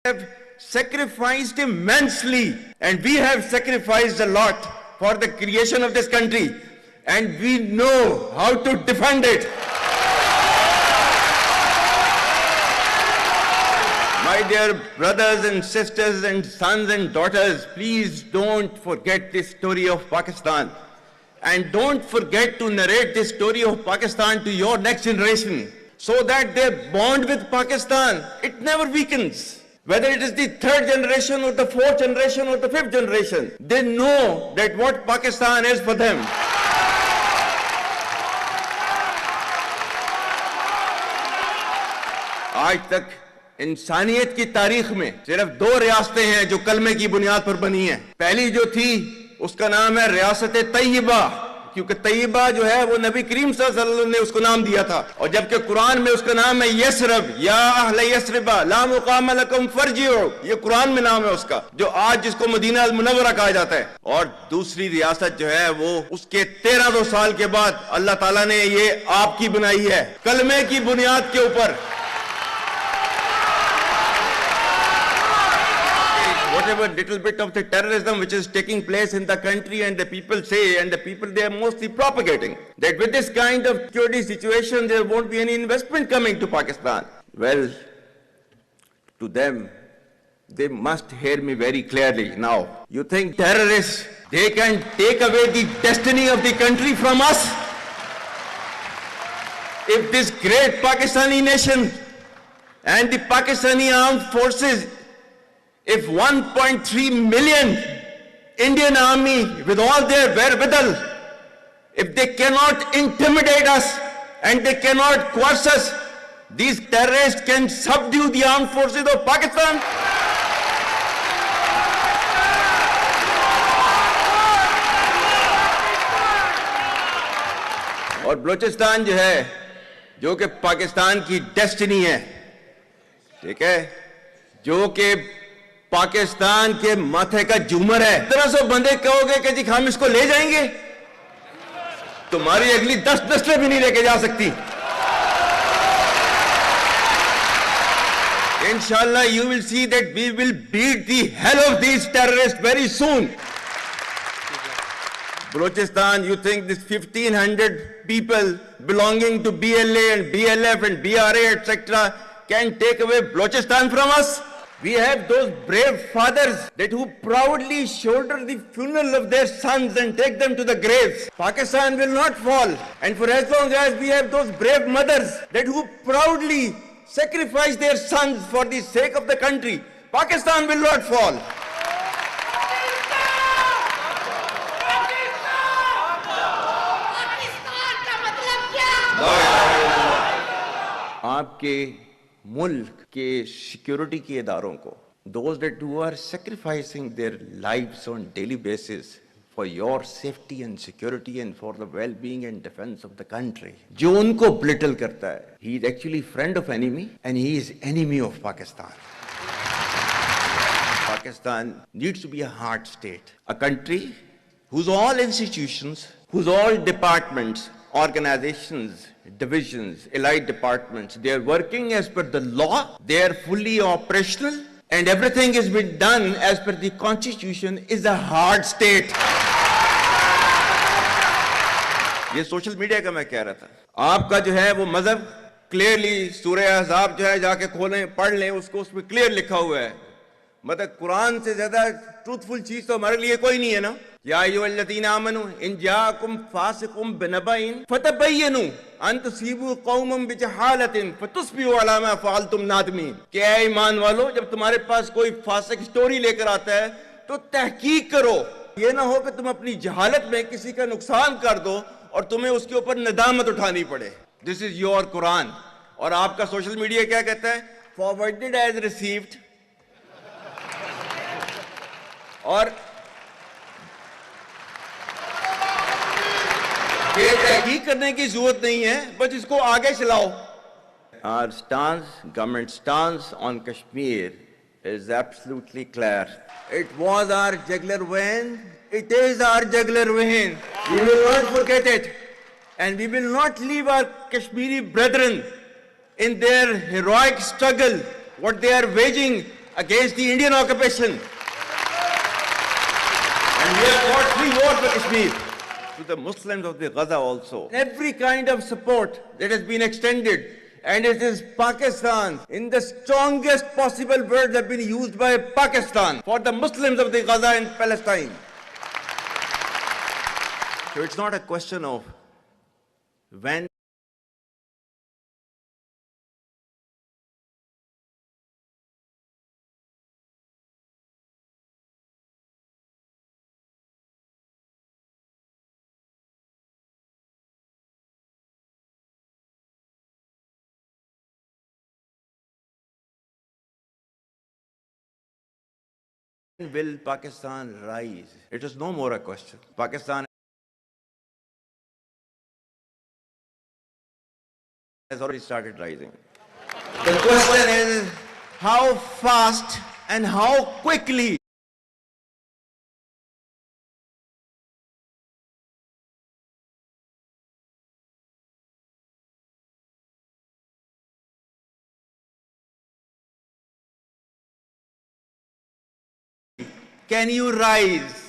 have sacrificed immensely, and we have sacrificed a lot for the creation of this country, and we know how to defend it. My dear brothers and sisters and sons and daughters, please don't forget this story of Pakistan. And don't forget to narrate this story of Pakistan to your next generation, so that their bond with Pakistan, it never weakens. Whether it is the third generation or the fourth generation or the fifth generation, they know that what Pakistan is for them. आज तक इंसानियत की तारीख में सिर्फ 2 रियासतें हैं जो कलमे की बुनियाद पर बनी हैं। पहली जो थी उसका नाम है रियासत तैयबा, क्योंकि तैयबा जो है वो नबी करीम सल्लल्लाहु अलैहि वसल्लम ने उसको नाम दिया था, और जबकि कुरान में उसका नाम है यसरब, या अहले यसरबा ला मुकाम लकुम फरजिउ, ये कुरान में नाम है उसका, जो आज जिसको मदीना अल मुनव्वरा कहा जाता है। और दूसरी रियासत जो है वो उसके 1300 साल के बाद अल्लाह ताला ने ये आपकी बनाई है, कलमे की बुनियाद के ऊपर। Whatever little bit of the terrorism which is taking place in the country, and the people say, and the people they are mostly propagating, that with this kind of security situation there won't be any investment coming to Pakistan. Well, to them, they must hear me very clearly now. You think terrorists, they can take away the destiny of the country from us? If this great Pakistani nation and the Pakistani armed forces, if 1.3 million Indian army with all their wherewithal, if they cannot intimidate us and they cannot coerce us, these terrorists can subdue the armed forces of Pakistan. और बलूचिस्तान जो है, जो कि पाकिस्तान की destiny है, ठीक है, जो कि पाकिस्तान के माथे का झूमर है। 1300 बंदे कहोगे कि जी हम इसको ले जाएंगे, तुम्हारी अगली 10 नस्लें भी नहीं लेके जा सकती। Inshallah, you will see that we will beat the hell of these terrorists very soon. Balochistan, you think this 1500 people belonging to BLA and BLF and BRA, etc., can take away Balochistan from us? We have those brave fathers that who proudly shoulder the funeral of their sons and take them to the graves. Pakistan will not fall. And for as long as we have those brave mothers that who proudly sacrifice their sons for the sake of the country, Pakistan will not fall. आपके मुल्क के security के इदारों को, those that who are sacrificing their lives on daily basis for your safety and security and for the well-being and defense of the country, जो उनको belittle करता है, he is actually friend of enemy and he is enemy of Pakistan. Pakistan needs to be a hard state, a country whose all institutions, whose all departments, organizations, divisions, allied departments, they are working as per the law, they are fully operational, and everything has been done as per the constitution, is a hard state. ये social media का मैं कह रहा था, आपका जो है वो मजहब क्लियरली सूरह अहज़ाब जो है जाके खोलें पढ़ लें, उसको उसमें क्लियर लिखा हुआ है। मतलब कुरान से ज्यादा ट्रूथफुल चीज तो हमारे लिए कोई नहीं है ना। या अय्युहल्लज़ीना आमनू इन जाअकुम फासिकुम बिनबइन फतबय्यनु अन तुसीबू कौमम बिजहालतिन फतुस्बिहू अला मा फअलतुम नादिमीन। क्या है ईमान वालो, जब तुम्हारे पास कोई फासिक स्टोरी लेकर आता है तो तहकीक करो, ये ना हो कि तुम अपनी जहालत में किसी का नुकसान कर दो और तुम्हें उसके ऊपर नदामत उठानी पड़े। This is your Quran. और आपका सोशल मीडिया क्या कहता है? Forwarded as received. और ये तहकीक करने की जरूरत नहीं है, बस इसको आगे चलाओ। Our stance, government stance on Kashmir is absolutely clear. It was our jugular vein. It is our jugular vein. We will not forget it, and we will not leave our Kashmiri brethren in their heroic struggle, what they are waging against the Indian occupation. And we have fought 3 wars for Kashmir. To the Muslims of the Gaza also. Every kind of support that has been extended, and it is Pakistan, in the strongest possible words have been used by Pakistan for the Muslims of the Gaza and Palestine. So it's not a question of when will Pakistan rise. It is no more a question. Pakistan has already started rising. The question is how fast and how quickly can you rise